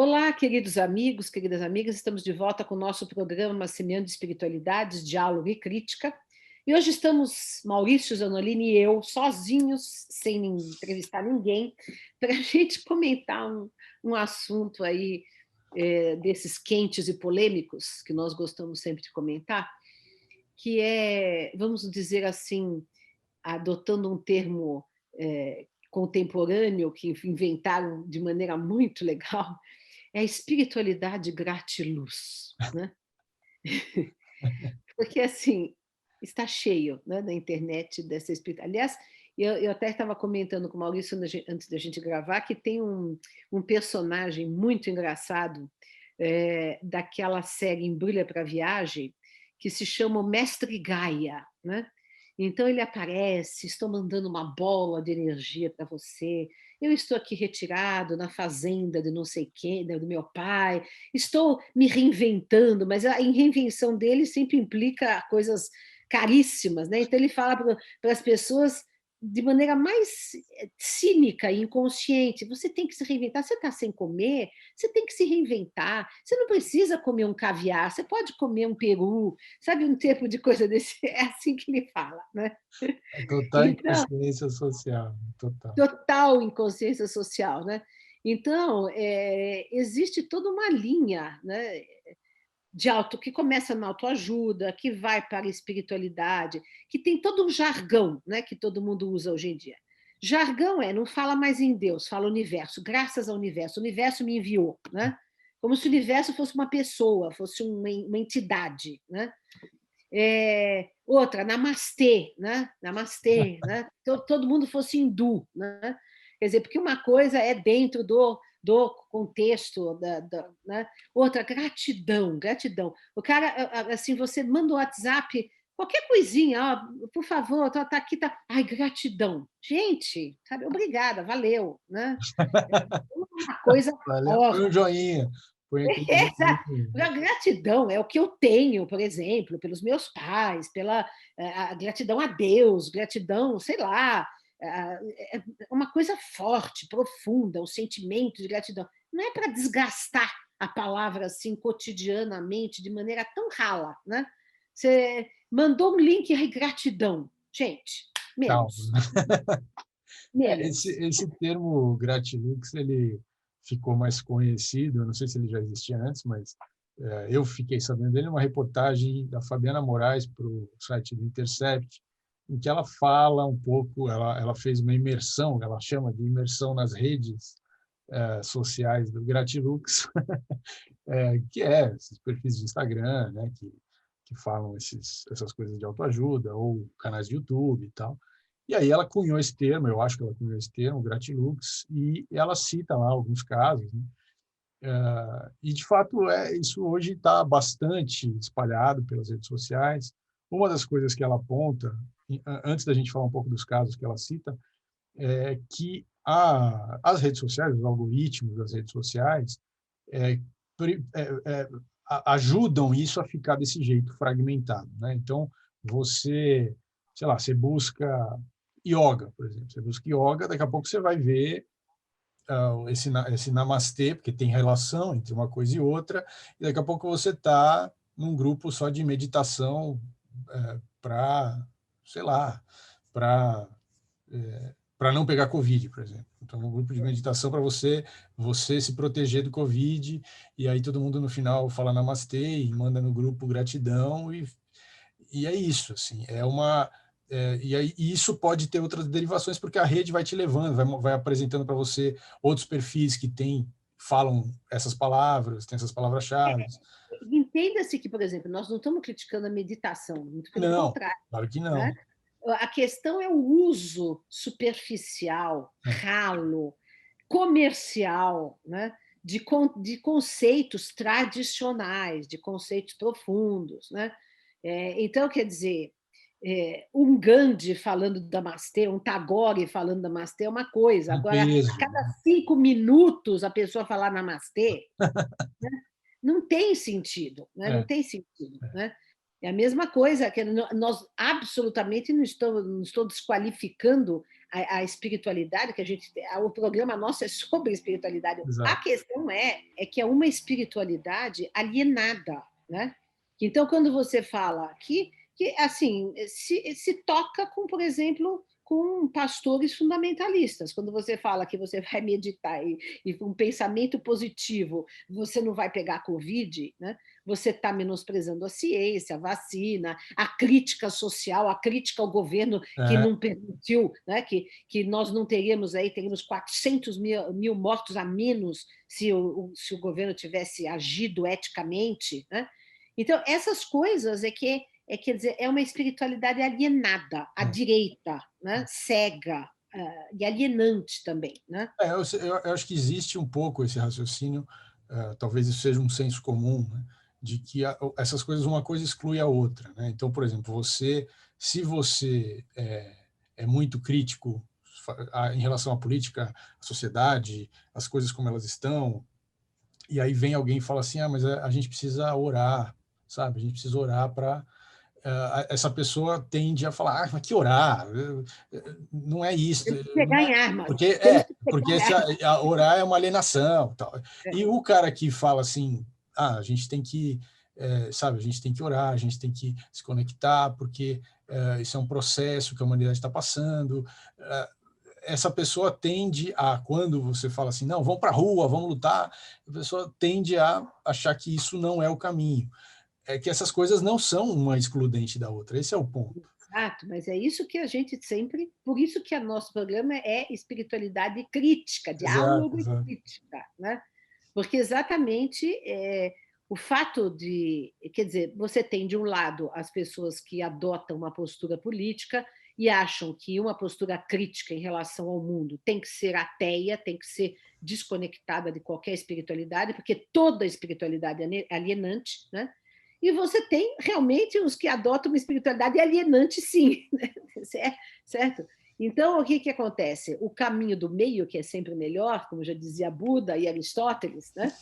Olá, queridos amigos, queridas amigas, estamos de volta com o nosso programa Semeando Espiritualidades, Diálogo e Crítica. E hoje estamos, Maurício Zanolini e eu, sozinhos, sem entrevistar ninguém, para a gente comentar um assunto aí desses quentes e polêmicos, que nós gostamos sempre de comentar, que é, vamos dizer assim, adotando um termo contemporâneo que inventaram de maneira muito legal, é a espiritualidade gratiluz, né? Porque, assim, está cheio, né, na internet dessa espiritualidade. Aliás, eu até estava comentando com o Maurício antes da gente gravar que tem um personagem muito engraçado daquela série Embrulha para Viagem, que se chama o Mestre Gaia, né? Então ele aparece, estou mandando uma bola de energia para você, eu estou aqui retirado na fazenda de não sei quem, do meu pai, estou me reinventando, mas a reinvenção dele sempre implica coisas caríssimas, né? Então ele fala para as pessoas de maneira mais cínica e inconsciente: você tem que se reinventar, você está sem comer, você tem que se reinventar, você não precisa comer um caviar, você pode comer um peru, sabe, um tipo de coisa desse, é assim que ele fala, né? É total Então, inconsciência social, total. total inconsciência social, né? Então, existe toda uma linha, né, que começa na autoajuda, que vai para a espiritualidade, que tem todo um jargão, né, que todo mundo usa hoje em dia. Jargão não fala mais em Deus, fala universo, graças ao universo, o universo me enviou, né? Como se o universo fosse uma pessoa, fosse uma entidade, né? Outra, namastê, né? Namastê, né? Todo mundo fosse hindu, né? Quer dizer, porque uma coisa é dentro do contexto né? Outra, gratidão, gratidão. O cara, assim, você manda um WhatsApp, qualquer coisinha, ó, por favor, tá aqui, tá. Ai, gratidão. Gente, sabe, obrigada, valeu, né? Uma coisa Valeu, põe um forte. joinha, põe aquele joinha. A gratidão é o que eu tenho, por exemplo, pelos meus pais, pela a gratidão a Deus, gratidão, sei lá, é uma coisa forte, profunda, o sentimento de gratidão. Não é para desgastar a palavra assim cotidianamente, de maneira tão rala, né? Você mandou um link, ai, gratidão. Gente, menos, Calma. Esse menos. esse termo gratilux, ele ficou mais conhecido, eu não sei se ele já existia antes, mas, eu fiquei sabendo dele numa reportagem da Fabiana Moraes para o site do Intercept, em que ela fala um pouco, ela fez uma imersão, ela chama de imersão nas redes, sociais do Gratilux, que é esses perfis de Instagram, né, que falam essas coisas de autoajuda, ou canais de YouTube e tal. E aí ela cunhou esse termo, eu acho que ela cunhou esse termo, gratilux, e ela cita lá alguns casos, né? E, de fato, isso hoje está bastante espalhado pelas redes sociais. Uma das coisas que ela aponta, antes da gente falar um pouco dos casos que ela cita, é que as redes sociais, os algoritmos das redes sociais, é, ajudam isso a ficar desse jeito fragmentado, né? Então, você, sei lá, você busca yoga, por exemplo. Você busca yoga, daqui a pouco você vai ver esse namastê, porque tem relação entre uma coisa e outra, e daqui a pouco você está num grupo só de meditação para, sei lá, para para não pegar Covid, por exemplo. Então, um grupo de meditação para você se proteger do Covid, e aí todo mundo no final fala namastê e manda no grupo gratidão, e é isso, assim, e aí e isso pode ter outras derivações, porque a rede vai te levando, vai apresentando para você outros perfis que falam essas palavras, tem essas palavras-chave. Entenda-se que, por exemplo, nós não estamos criticando a meditação, muito pelo Não, contrário, claro que né? não. A questão é o uso superficial, É, ralo, comercial, né? De conceitos tradicionais, de conceitos profundos, né? Então, quer dizer, um Gandhi falando da Namastê, um Tagore falando da Namastê é uma coisa. um Agora, a peso. cada 5 minutos a pessoa falar Namastê, não tem sentido, né? Não É, tem sentido, é. né? É a mesma coisa que nós absolutamente não estou desqualificando a espiritualidade que a gente, o programa nosso é sobre espiritualidade. A Exato. questão é que é uma espiritualidade alienada, né? Então, quando você fala que assim, se toca com, por exemplo, com pastores fundamentalistas. Quando você fala que você vai meditar e com um pensamento positivo você não vai pegar Covid, né? Você está menosprezando a ciência, a vacina, a crítica social, a crítica ao governo que É, não permitiu, né? Que nós não teríamos 400 mil mortos a menos se o governo tivesse agido eticamente, né? Então, essas coisas quer dizer, é uma espiritualidade alienada, à é. direita, né? Cega, e alienante também, né? Eu acho que existe um pouco esse raciocínio, talvez isso seja um senso comum, né, de que essas coisas, uma coisa exclui a outra. Né? Então, por exemplo, se você é muito crítico em relação à política, à sociedade, as coisas como elas estão, e aí vem alguém e fala assim, mas a gente precisa orar, sabe? A gente precisa orar para essa pessoa tende a falar, mas que orar? Não é isso, Temos que pegar não é, em armas, porque temos que porque pegar em armas. a orar é uma alienação, tal. É, E o cara que fala assim, a gente tem que, sabe, a gente tem que orar, a gente tem que se conectar, porque isso é um processo que a humanidade está passando. Essa pessoa tende a, quando você fala assim, não, vamos para a rua, vamos lutar, a pessoa tende a achar que isso não é o caminho, é que essas coisas não são uma excludente da outra. Esse é o ponto. exato, mas é isso que a gente sempre. Por isso que o nosso programa é espiritualidade crítica, Exato, diálogo e exato. crítica, né? Porque exatamente o fato de. Quer dizer, você tem, de um lado, as pessoas que adotam uma postura política e acham que uma postura crítica em relação ao mundo tem que ser ateia, tem que ser desconectada de qualquer espiritualidade, porque toda espiritualidade é alienante, né? E você tem realmente os que adotam uma espiritualidade alienante, sim, né? Certo? Então, o que acontece? O caminho do meio, que é sempre melhor, como já dizia Buda e Aristóteles, né?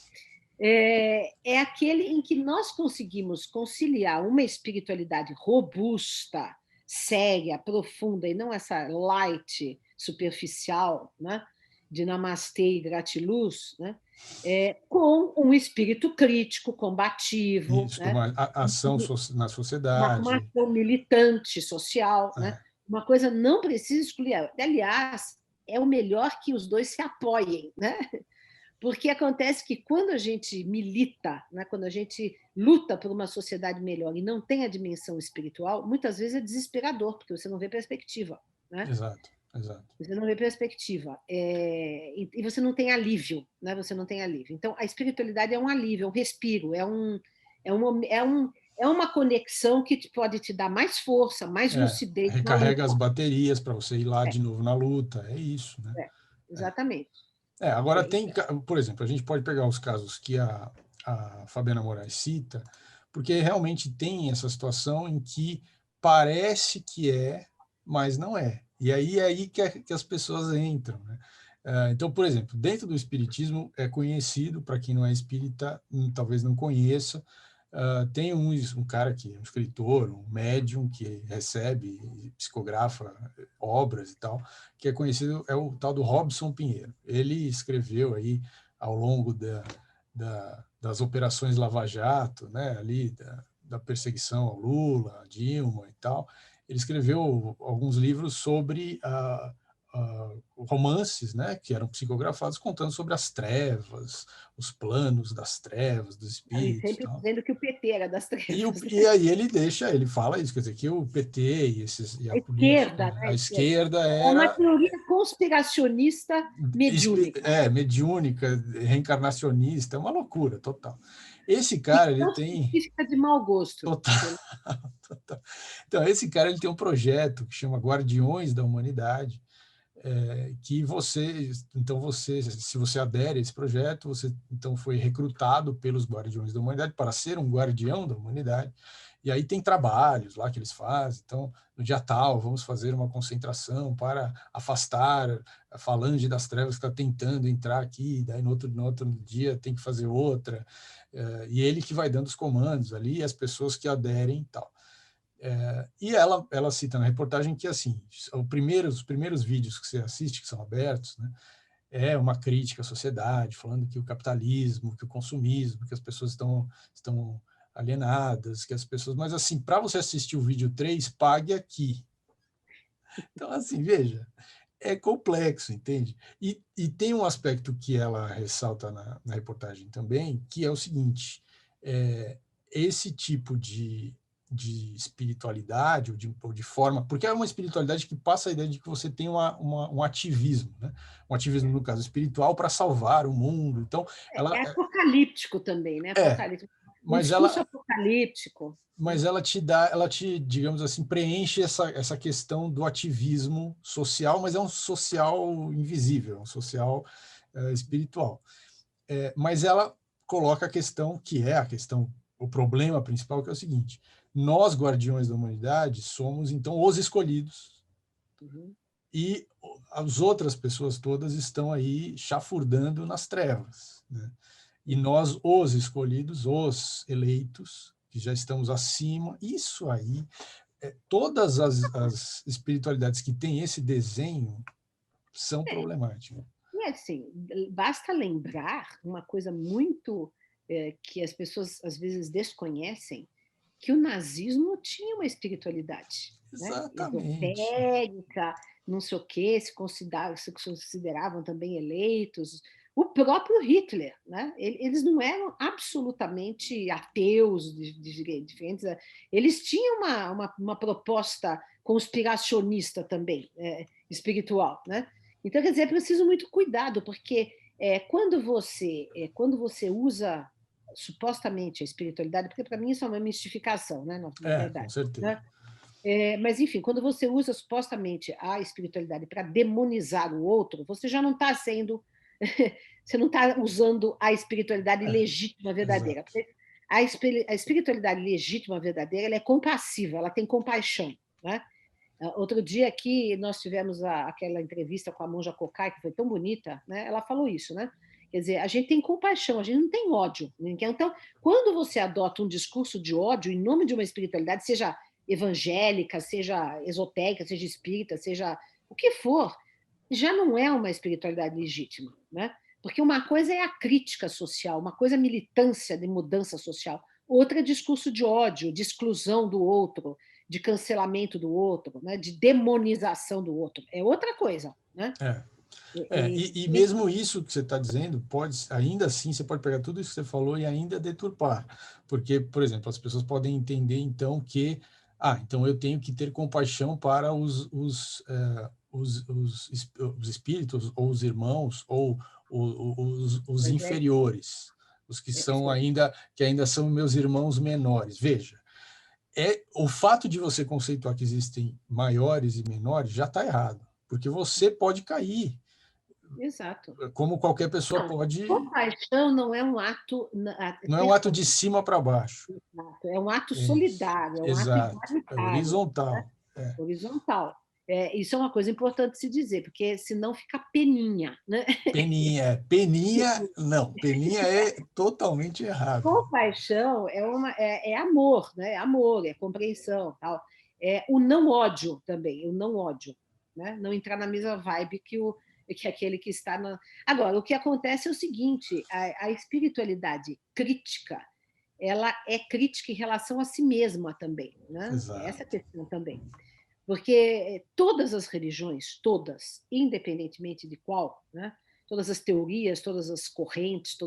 É aquele em que nós conseguimos conciliar uma espiritualidade robusta, séria, profunda, e não essa light, superficial, né? De namastê e gratiluz, né? Com um espírito crítico, combativo, Isso, né? uma ação na Uma sociedade. ação militante social, né? É, Uma coisa não precisa excluir. Aliás, é o melhor que os dois se apoiem, né? Porque acontece que quando a gente milita, né, quando a gente luta por uma sociedade melhor e não tem a dimensão espiritual, muitas vezes é desesperador, porque você não vê perspectiva. Né? exato, exato. Você não vê perspectiva. E você não tem alívio. Né? Você não tem alívio. Então, a espiritualidade é um alívio, é um respiro, é uma conexão que pode te dar mais força, mais lucidez na Recarrega as luta. baterias para você ir lá É, de novo na luta, é isso, né? exatamente. Agora É, tem, por exemplo, a gente pode pegar os casos que a Fabiana Moraes cita, porque realmente tem essa situação em que parece que é, mas não é. E aí é aí que as pessoas entram, né? Então, por exemplo, dentro do espiritismo é conhecido, para quem não é espírita, talvez não conheça, tem um cara que é um escritor, um médium que recebe e psicografa obras e tal, que é conhecido, é o tal do Robson Pinheiro. Ele escreveu aí ao longo das operações Lava Jato, né, ali da perseguição ao Lula, a Dilma e tal. Ele escreveu alguns livros sobre romances, né, que eram psicografados contando sobre as trevas, os planos das trevas, dos e espíritos e sempre tal. dizendo que o PT era das trevas. E aí ele fala isso, quer dizer, que o PT e a A política, esquerda, né? a esquerda É uma era teoria conspiracionista mediúnica. mediúnica, reencarnacionista, é uma loucura total. Esse E cara, ele tem científica de mau gosto. total, total. Então, esse cara ele tem um projeto que chama Guardiões da Humanidade, que se você adere a esse projeto, você então foi recrutado pelos Guardiões da Humanidade para ser um guardião da humanidade. E aí tem trabalhos lá que eles fazem. Então, no dia tal, vamos fazer uma concentração para afastar a falange das trevas que está tentando entrar aqui. Daí no outro dia tem que fazer outra. E ele que vai dando os comandos ali, as pessoas que aderem e tal. E ela cita na reportagem que, assim, os primeiros vídeos que você assiste, que são abertos, né, é uma crítica à sociedade, falando que o capitalismo, que o consumismo, que as pessoas estão alienadas, que as pessoas... Mas, assim, para você assistir o vídeo 3, pague aqui. Então, assim, veja, é complexo, entende? E tem um aspecto que ela ressalta na reportagem também, que é o seguinte, esse tipo de espiritualidade ou de forma, porque é uma espiritualidade que passa a ideia de que você tem um ativismo, né? Um ativismo, no caso, espiritual para salvar o mundo. Então, É ela apocalíptico também, né? é, Apocalíptico. Um mas discurso ela, apocalíptico, né? mas ela te, digamos assim, preenche essa questão do ativismo social, mas é um social invisível, um social espiritual. Mas ela coloca a questão que é a questão, o problema principal, que é o seguinte: nós, guardiões da humanidade, somos, então, os escolhidos, Uhum. e as outras pessoas todas estão aí chafurdando nas trevas, né? E nós, os escolhidos, os eleitos, que já estamos acima, isso aí, todas as espiritualidades que têm esse desenho são problemáticas. E assim, basta lembrar uma coisa muito que as pessoas às vezes desconhecem, que o nazismo tinha uma espiritualidade, né? Exatamente. Esotérica, não sei o quê, se consideravam também eleitos. O próprio Hitler, né? Eles não eram absolutamente ateus, diferentes. Eles tinham uma proposta conspiracionista também, espiritual, né? Então, quer dizer, é preciso muito cuidado, porque quando você usa supostamente a espiritualidade, porque para mim isso é uma mistificação, né, na Com verdade. certeza. Né? Mas, enfim, quando você usa supostamente a espiritualidade para demonizar o outro, você já não está sendo. Você não está usando a espiritualidade legítima, verdadeira. Exato. A espiritualidade legítima, verdadeira, ela é compassiva, ela tem compaixão. Né? Outro dia aqui nós tivemos aquela entrevista com a Monja Kokai, que foi tão bonita, né? Ela falou isso, né? Quer dizer, a gente tem compaixão, a gente não tem ódio. Então, quando você adota um discurso de ódio em nome de uma espiritualidade, seja evangélica, seja esotérica, seja espírita, seja o que for, já não é uma espiritualidade legítima, né? Porque uma coisa é a crítica social, uma coisa é a militância de mudança social, outra é discurso de ódio, de exclusão do outro, de cancelamento do outro, né? De demonização do outro. É outra coisa, né? É. E, E e, mesmo isso que você está dizendo, ainda assim, você pode pegar tudo isso que você falou e ainda deturpar. Porque, por exemplo, as pessoas podem entender, então, que então eu tenho que ter compaixão para os espíritos, ou os irmãos, ou os pois é, inferiores, os que ainda são meus irmãos menores. Veja, o fato de você conceituar que existem maiores e menores já está errado, porque você pode cair, exato. como qualquer pessoa Não, pode. compaixão não é um ato Não é um ter ato de compaixão, cima para baixo. é um ato É isso. solidário, é um ato Exato. É igualitário, né? horizontal. Horizontal. Isso é uma coisa importante se dizer, porque senão fica peninha, né? Peninha. Peninha, não. Peninha é totalmente errado. Compaixão é amor, né? É amor, é compreensão, tal. O não ódio também, o não ódio, né? Não entrar na mesma vibe que aquele que está na. Agora, o que acontece é o seguinte: a espiritualidade crítica, ela é crítica em relação a si mesma também, né? É essa Exato. questão também. Porque todas as religiões, todas, independentemente de qual, né? Todas as teorias, todas as correntes,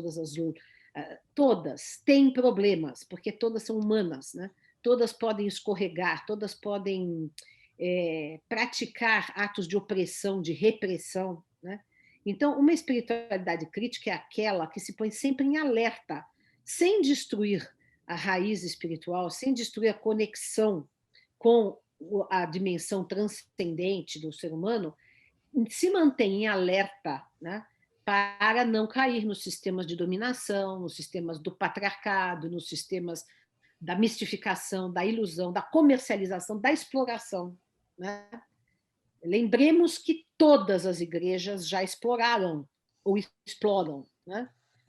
todas têm problemas, porque todas são humanas, né? Todas podem escorregar, todas podem praticar atos de opressão, de repressão, né? Então, uma espiritualidade crítica é aquela que se põe sempre em alerta, sem destruir a raiz espiritual, sem destruir a conexão com a dimensão transcendente do ser humano, se mantém em alerta, né, para não cair nos sistemas de dominação, nos sistemas do patriarcado, nos sistemas da mistificação, da ilusão, da comercialização, da exploração. Né? Lembremos que todas as igrejas já exploraram ou exploram. Né?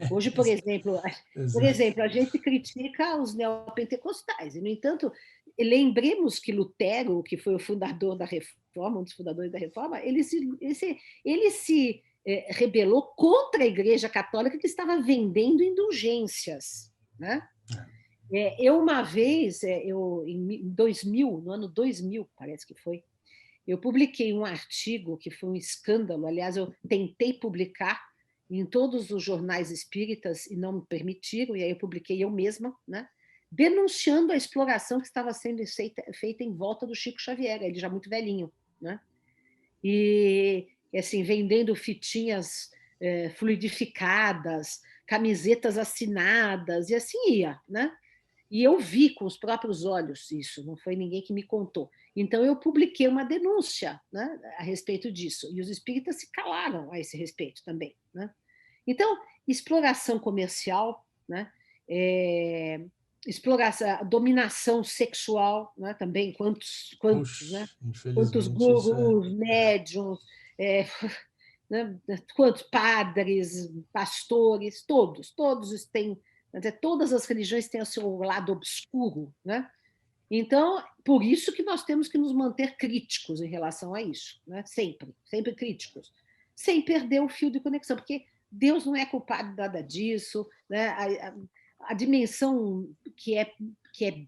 Hoje, Exato. por exemplo, a gente critica os neopentecostais, e, no entanto, lembremos que Lutero, que foi o fundador da Reforma, um dos fundadores da Reforma, ele se rebelou contra a Igreja Católica, que estava vendendo indulgências, né? Eu, uma vez, em 2000, no ano 2000, parece que foi, eu publiquei um artigo que foi um escândalo. Aliás, eu tentei publicar em todos os jornais espíritas e não me permitiram, e aí eu publiquei eu mesma, né? Denunciando a exploração que estava sendo feita em volta do Chico Xavier, ele já muito velhinho, né? E, assim, vendendo fitinhas fluidificadas, camisetas assinadas, e assim ia, né? E eu vi com os próprios olhos isso, não foi ninguém que me contou. Então, eu publiquei uma denúncia, né, a respeito disso, e os espíritas se calaram a esse respeito também, né? Então, exploração comercial, né, exploração, dominação sexual, né, também, quantos, né? Quantos Infelizmente, isso gurus, médiums, né, quantos padres, pastores, todos têm, todas as religiões têm o seu lado obscuro, né? Então, por isso que nós temos que nos manter críticos em relação a isso, né? Sempre críticos, sem perder o fio de conexão, porque Deus não é culpado de nada disso, né? A dimensão que é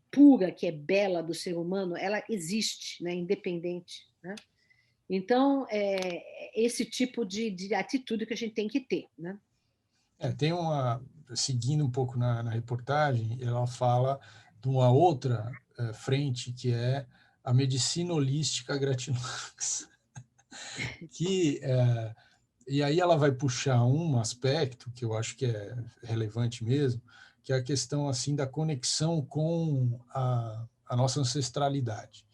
pura, que é bela do ser humano, ela existe, né? Independente, né? Então, esse tipo de atitude que a gente tem que ter, né? Tem seguindo um pouco na reportagem, ela fala de uma outra frente, que é a medicina holística Gratilux, e aí ela vai puxar um aspecto que eu acho que é relevante mesmo, que é a questão assim da conexão com a nossa ancestralidade.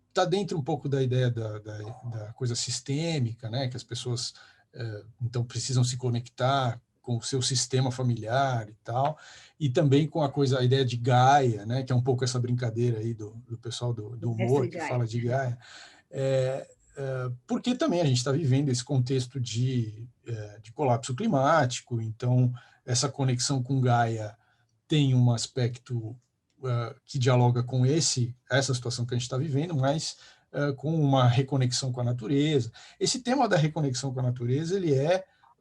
Está dentro um pouco da ideia da coisa sistêmica, né? Que as pessoas então precisam se conectar com o seu sistema familiar e tal, e também com a ideia de Gaia, né? Que é um pouco essa brincadeira aí do pessoal do humor que fala de Gaia, porque também a gente está vivendo esse contexto de colapso climático, então essa conexão com Gaia tem um aspecto que dialoga com essa situação que a gente está vivendo, mas com uma reconexão com a natureza. Esse tema da reconexão com a natureza, ele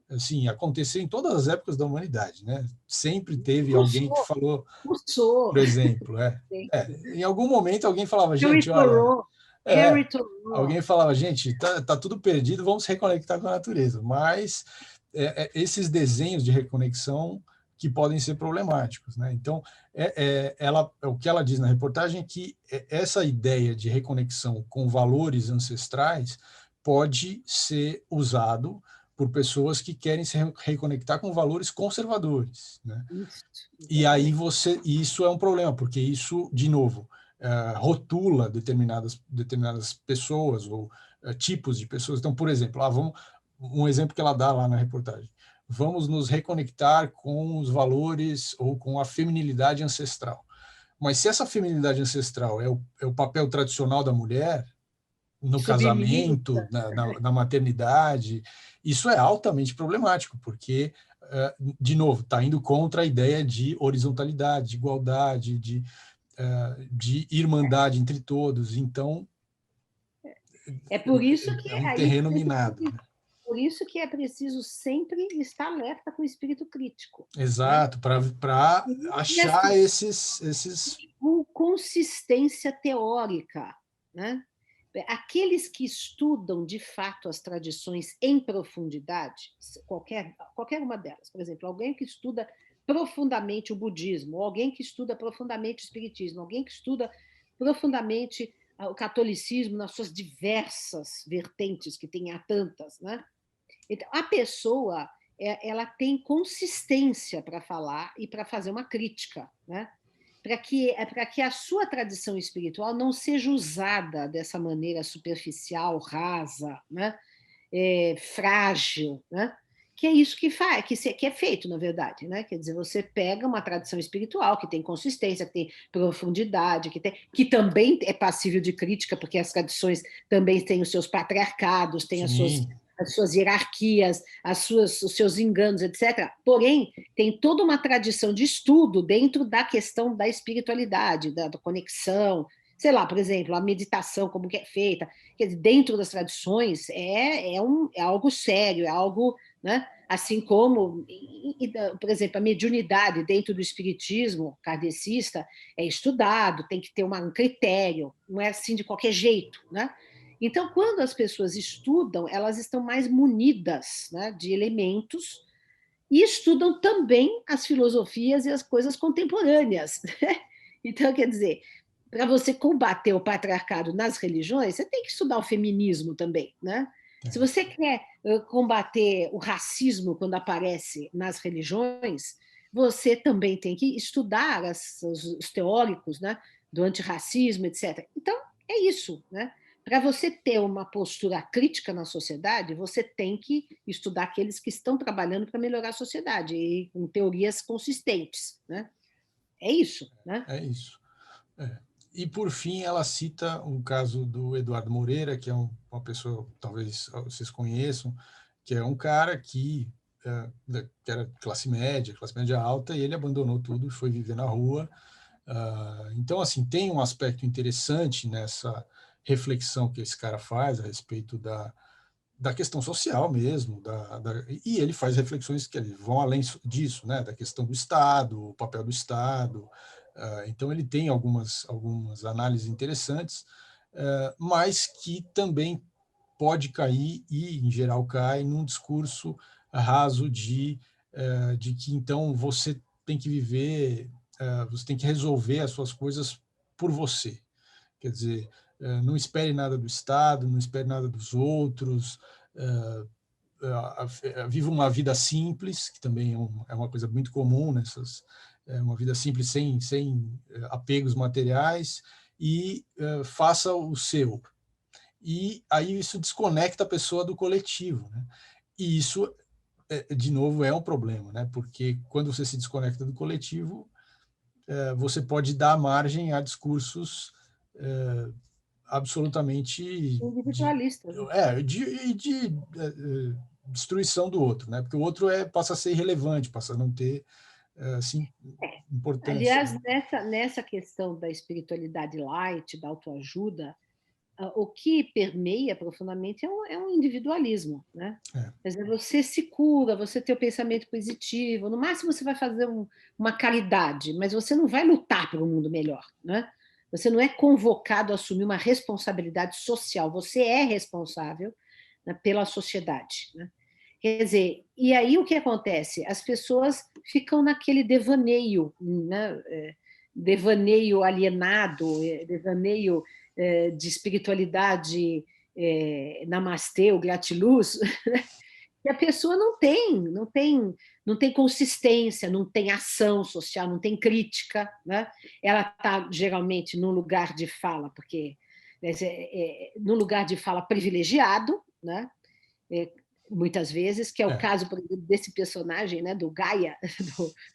assim, aconteceu em todas as épocas da humanidade, né? Sempre teve alguém que falou, por exemplo, em algum momento alguém falava, gente, olha, alguém falava, gente, tá tudo perdido, vamos se reconectar com a natureza. Mas esses desenhos de reconexão que podem ser problemáticos, né? Então, o que ela diz na reportagem é que essa ideia de reconexão com valores ancestrais pode ser usado por pessoas que querem se reconectar com valores conservadores, né? E aí isso é um problema, porque isso, de novo, rotula determinadas pessoas ou tipos de pessoas. Então, por exemplo, um exemplo que ela dá lá na reportagem: vamos nos reconectar com os valores ou com a feminilidade ancestral. Mas se essa feminilidade ancestral é o papel tradicional da mulher no casamento, na maternidade, isso é altamente problemático, porque, de novo, está indo contra a ideia de horizontalidade, de igualdade, de irmandade entre todos. Então, por isso que um terreno minado. Por isso que é preciso sempre estar alerta com o espírito crítico. Exato, né? Para achar esses... Com consistência teórica, né? Aqueles que estudam, de fato, as tradições em profundidade, qualquer uma delas, por exemplo, alguém que estuda profundamente o budismo, alguém que estuda profundamente o espiritismo, alguém que estuda profundamente o catolicismo nas suas diversas vertentes, que tem há tantas, né? Então, a pessoa ela tem consistência para falar e para fazer uma crítica, né? Para que a sua tradição espiritual não seja usada dessa maneira superficial, rasa, né? Frágil, né? Que é isso que é feito, na verdade, né? Quer dizer, você pega uma tradição espiritual que tem consistência, que tem profundidade, que também é passível de crítica, porque as tradições também têm os seus patriarcados, têm as suas as suas hierarquias, os seus enganos, etc. Porém, tem toda uma tradição de estudo dentro da questão da espiritualidade, da conexão, sei lá, por exemplo, a meditação, como que é feita, quer dizer, dentro das tradições é algo sério, é algo, né? Assim como, por exemplo, a mediunidade dentro do espiritismo kardecista é estudado, tem que ter um critério, não é assim de qualquer jeito, né? Então, quando as pessoas estudam, elas estão mais munidas, né, de elementos e estudam também as filosofias e as coisas contemporâneas. Então, quer dizer, para você combater o patriarcado nas religiões, você tem que estudar o feminismo também, né? Se você quer combater o racismo quando aparece nas religiões, você também tem que estudar os teóricos, né, do antirracismo, etc. Então, é isso, né? Para você ter uma postura crítica na sociedade, você tem que estudar aqueles que estão trabalhando para melhorar a sociedade, e com teorias consistentes, né? É isso, né? É isso. É. E, por fim, ela cita um caso do Eduardo Moreira, que é uma pessoa, talvez vocês conheçam, que é um cara que era classe média alta, e ele abandonou tudo e foi viver na rua. Então, assim, tem um aspecto interessante nessa reflexão que esse cara faz a respeito da questão social mesmo, e ele faz reflexões que vão além disso, né, da questão do Estado, o papel do Estado. Então, ele tem algumas análises interessantes, mas que também pode cair, e em geral cai, num discurso raso de que, então, você tem que viver, você tem que resolver as suas coisas por você. Quer dizer, não espere nada do Estado, não espere nada dos outros, viva uma vida simples, que também é uma coisa muito comum uma vida simples sem apegos materiais, e faça o seu. E aí isso desconecta a pessoa do coletivo, né? E isso, de novo, é um problema, né? Porque quando você se desconecta do coletivo, você pode dar margem a discursos absolutamente Individualista, né? destruição do outro, né? Porque o outro passa a ser irrelevante, passa a não ter assim, importância, Aliás, né? nessa questão da espiritualidade light, da autoajuda, o que permeia profundamente é um individualismo, né? É, Quer dizer, você se cura, você tem o pensamento positivo, no máximo você vai fazer uma caridade, mas você não vai lutar por um mundo melhor, né? Você não é convocado a assumir uma responsabilidade social, você é responsável, né, pela sociedade, né? Quer dizer, e aí o que acontece? As pessoas ficam naquele devaneio, né? Devaneio alienado, devaneio de espiritualidade, namastê, o gratiluz, e a pessoa não tem consistência, não tem ação social, não tem crítica, né? Ela está geralmente num lugar de fala, porque num lugar de fala privilegiado, né? É, muitas vezes, que é o é, caso, por exemplo, desse personagem, né, do Gaia,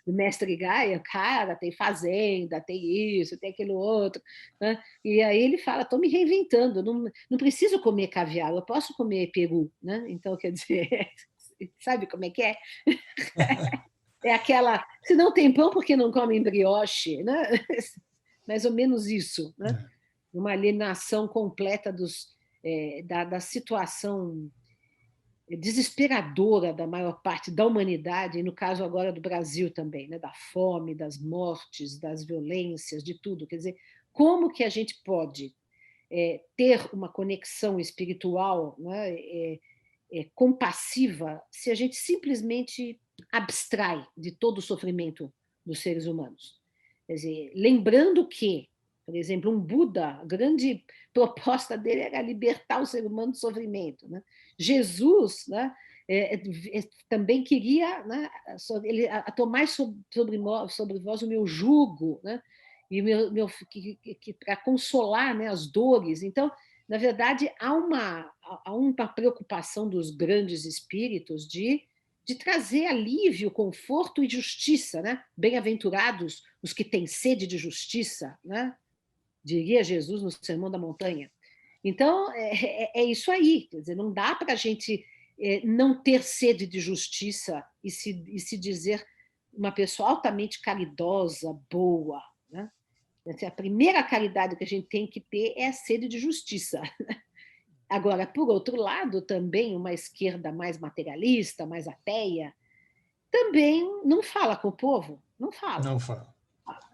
do mestre Gaia, cara, tem fazenda, tem isso, tem aquilo outro, né? E aí ele fala, estou me reinventando, não preciso comer caviar, eu posso comer peru, né? Então, quer dizer, sabe como é que é? É aquela, se não tem pão, por que não come brioche, né? Mais ou menos isso, né? é. Uma alienação completa da situação desesperadora da maior parte da humanidade, e no caso agora do Brasil também, né? Da fome, das mortes, das violências, de tudo. Quer dizer, como que a gente pode ter uma conexão espiritual, né? Compassiva se a gente simplesmente abstrai de todo o sofrimento dos seres humanos? Quer dizer, lembrando que, por exemplo, um Buda, a grande proposta dele era libertar o ser humano do sofrimento, né? Jesus, né, também queria, né, ele tomar sobre vós o meu jugo, né, e para consolar, né, as dores. Então, na verdade, há uma preocupação dos grandes espíritos de trazer alívio, conforto e justiça, né? Bem-aventurados os que têm sede de justiça, né? Diria Jesus no Sermão da Montanha. Então, é isso aí. Quer dizer, não dá para a gente não ter sede de justiça e se dizer uma pessoa altamente caridosa, boa, né? A primeira caridade que a gente tem que ter é a sede de justiça. Agora, por outro lado, também uma esquerda mais materialista, mais ateia, também não fala com o povo, não fala, Não fala.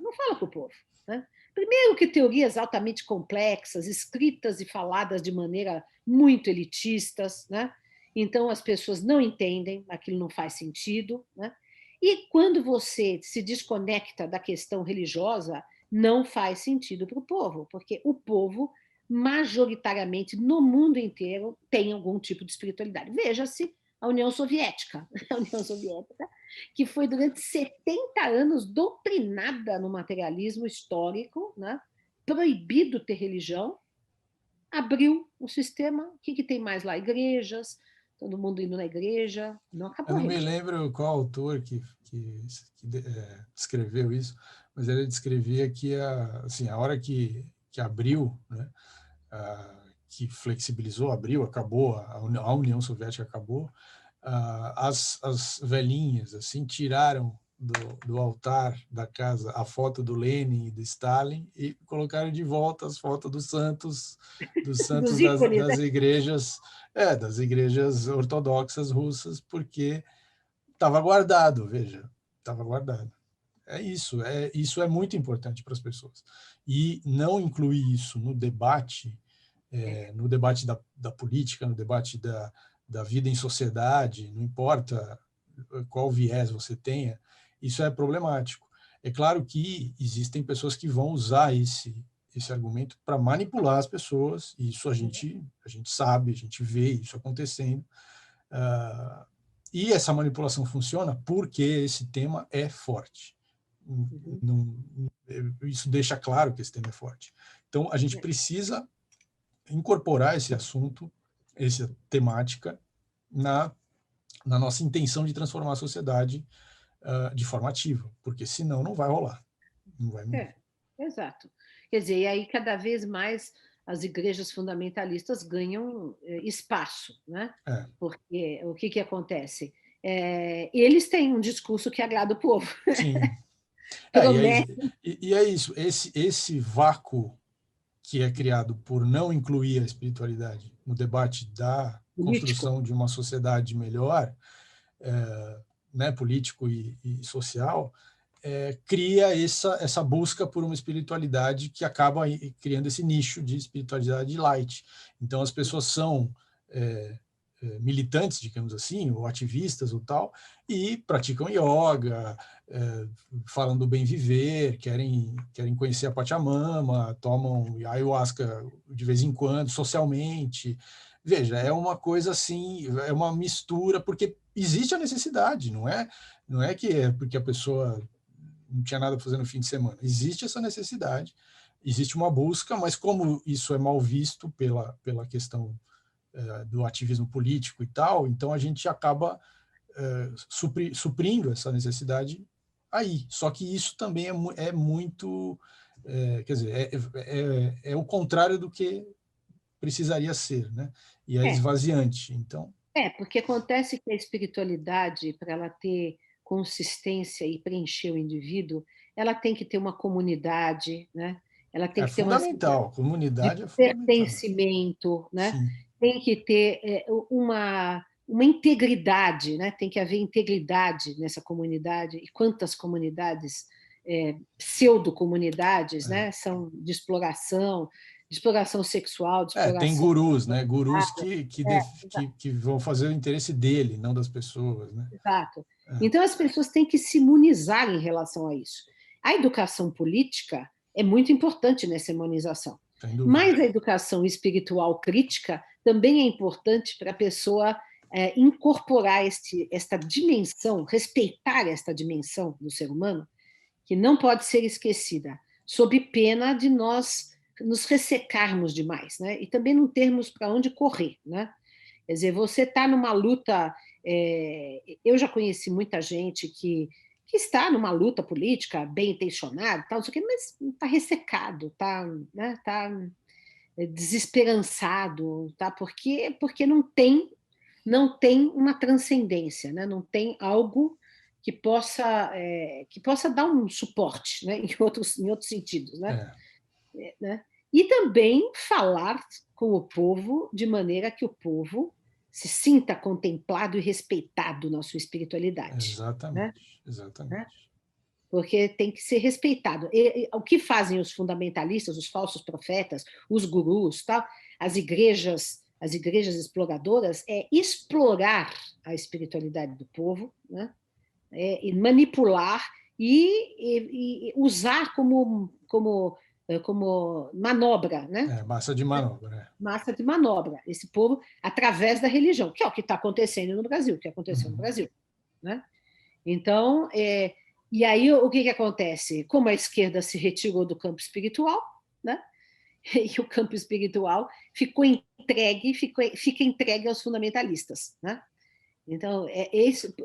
não fala com o povo. Né? Primeiro que teorias altamente complexas, escritas e faladas de maneira muito elitistas, né? Então as pessoas não entendem, aquilo não faz sentido. Né? E quando você se desconecta da questão religiosa, não faz sentido para o povo, porque o povo, majoritariamente, no mundo inteiro, tem algum tipo de espiritualidade. Veja-se a União Soviética. A União Soviética, que foi durante 70 anos doutrinada no materialismo histórico, né? Proibido ter religião, abriu o sistema. O que tem mais lá? Igrejas, todo mundo indo na igreja, não Eu acabou a não me religião. lembro qual autor que descreveu isso, mas ele descrevia que assim, a hora que abriu, né, que flexibilizou, abriu, acabou, a União Soviética acabou, as velhinhas assim tiraram do altar da casa a foto do Lenin e do Stalin e colocaram de volta as fotos dos santos Dos ícones, das né? igrejas, das igrejas ortodoxas russas, porque estava guardado, veja, estava guardado. Isso é muito importante para as pessoas. E não incluir isso no debate da política, no debate da vida em sociedade, não importa qual viés você tenha, isso é problemático. É claro que existem pessoas que vão usar esse argumento para manipular as pessoas, e isso a gente sabe, a gente vê isso acontecendo. E essa manipulação funciona porque esse tema é forte. Uhum. Não, isso deixa claro que esse tema é forte. Então, a gente precisa incorporar esse assunto, essa temática, na nossa intenção de transformar a sociedade de forma ativa, porque senão não vai rolar, não vai mesmo. Exato. Quer dizer, e aí cada vez mais as igrejas fundamentalistas ganham espaço, né? É. Porque o que acontece? Eles têm um discurso que agrada o povo, Sim. promete E é isso, esse vácuo que é criado por não incluir a espiritualidade no debate da político. construção de uma sociedade melhor, né, político e social, cria essa busca por uma espiritualidade que acaba criando esse nicho de espiritualidade light. Então, as pessoas são militantes, digamos assim, ou ativistas ou tal, e praticam yoga, falam do bem viver, querem conhecer a Pachamama, tomam ayahuasca de vez em quando, socialmente. Veja, é uma coisa assim, é uma mistura, porque existe a necessidade, não é que é porque a pessoa não tinha nada para fazer no fim de semana. Existe essa necessidade, existe uma busca, mas como isso é mal visto pela questão do ativismo político e tal, então a gente acaba suprindo essa necessidade aí. Só que isso também é muito, quer dizer, é o contrário do que precisaria ser, né? E é É, esvaziante. Então, porque acontece que a espiritualidade, para ela ter consistência e preencher o indivíduo, ela tem que ter uma comunidade, né? Ela tem é que ter uma fundamental. de Comunidade é fundamental. pertencimento, né? Sim. Tem que ter uma integridade, né? Tem que haver integridade nessa comunidade. E quantas comunidades, pseudo-comunidades, É. né? São de exploração sexual, de Tem exploração. gurus, né? Gurus Exato. que vão fazer o interesse dele, não das pessoas, né? Exato. É, Então, as pessoas têm que se imunizar em relação a isso. A educação política é muito importante nessa imunização, sem dúvida. mas a educação espiritual crítica também é importante para a pessoa incorporar esta dimensão, respeitar esta dimensão do ser humano, que não pode ser esquecida, sob pena de nós nos ressecarmos demais, né? E também não termos para onde correr, né? Quer dizer, você está numa luta. Eu já conheci muita gente que está numa luta política, bem intencionada, tal, não sei o quê, mas está ressecado, está, né, tá desesperançado, tá? Porque não tem não tem uma transcendência, né? Não tem algo que possa dar um suporte, né? Em outros sentidos, né? É, Né? E também falar com o povo de maneira que o povo se sinta contemplado e respeitado na sua espiritualidade, né? exatamente, exatamente. Porque tem que ser respeitado. O que fazem os fundamentalistas, os falsos profetas, os gurus, tal, as igrejas exploradoras, é explorar a espiritualidade do povo, né? E manipular e usar como manobra, né? É, massa de manobra, né? Massa de manobra, esse povo através da religião, que é o que está acontecendo no Brasil, que aconteceu no Uhum. Brasil, né? Então, e aí o que acontece? Como a esquerda se retirou do campo espiritual, né? E o campo espiritual fica entregue aos fundamentalistas, né? Então,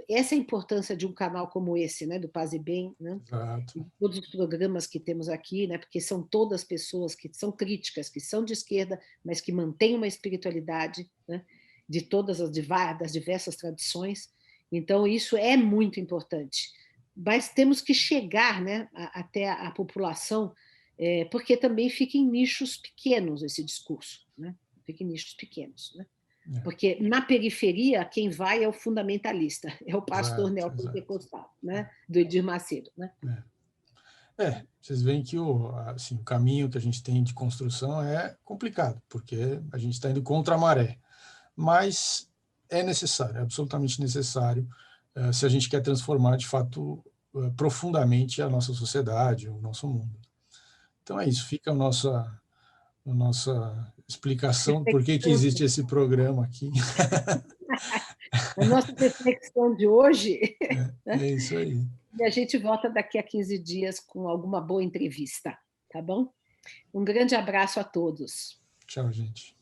essa é a importância de um canal como esse, né, do Paz e Bem, né? Exato. E todos os programas que temos aqui, né, porque são todas pessoas que são críticas, que são de esquerda, mas que mantêm uma espiritualidade, né, de todas das diversas tradições. Então, isso é muito importante. Mas temos que chegar, né, até a população, porque também fica em nichos pequenos esse discurso, né? Fica em nichos pequenos, né? É, Porque na periferia, quem vai é o fundamentalista, é o pastor exato, exato. neopentecostal, né? Do Edir Macedo. Né? Vocês veem que assim, o caminho que a gente tem de construção é complicado, porque a gente está indo contra a maré. Mas é necessário, é absolutamente necessário, se a gente quer transformar, de fato, profundamente a nossa sociedade, o nosso mundo. Então é isso, fica a nossa explicação por que Reflexão, existe esse programa aqui. a nossa reflexão de hoje, né? É isso aí. E a gente volta daqui a 15 dias com alguma boa entrevista, tá bom? Um grande abraço a todos. Tchau, gente.